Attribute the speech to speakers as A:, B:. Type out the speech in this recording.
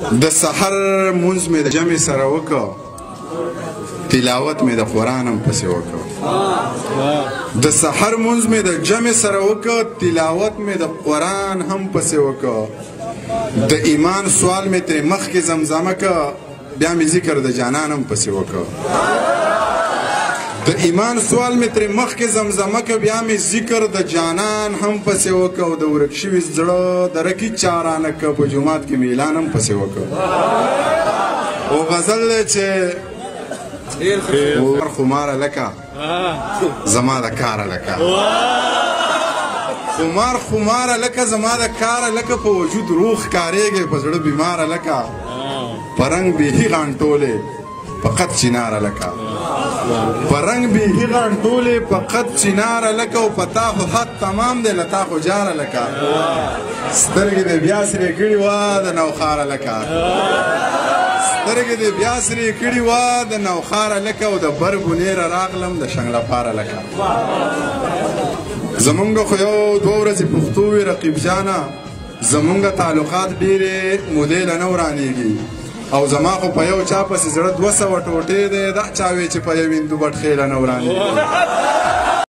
A: د سحر مونځ مې د جمع سره وکړ، تلاوت مې د قرآن هم پسې وکړ. د سحر مونځ مې د جمع سره وکړ، تلاوت مې د قرآن هم پسې وکړ. د ایمان سوال مې ترې مخکې زمزمه کړ، بیا مې ذکر د جانان هم پسې وکړ. د ایمان سوال مې ترې مخکې زمزمه کړ، بیا مې ذکر د جانان هم پسې وکړ. د ورک شوي زړه د رکی چارانه کړ، په جومات کې مې اعلان هم پسې وکړ. او غزل دی چې خماره لکه زما د کاره لکه، خماره لکه زما د کاره لکه، په وجود روح کاریږي په زړه بیماره لکه، پرنګ بیهی غانټولې فقط چناره لکه، پرنګ بیهی غانټولې فقط چناره لکه، او پتا خو حد تمام دی لتا خو جاره لکه، سترګې د بیا سرې کړي وه د نوخاره لکه، سترګې دې بیا سرې کړي وه د نوخاره لکه، او د برګونیره راغلم د شنګلپاره لکه. زمونږ خو یو دوه ورځې پښتو وي رقیب جانه، زمونږ تعلقات ډېرې مودې له نه ورانېږي، او زما خو په یو چا پسې زړه 200 ټوټې دی، دا چا وی چې په یو هندو بټ خیله نه ورانېږي.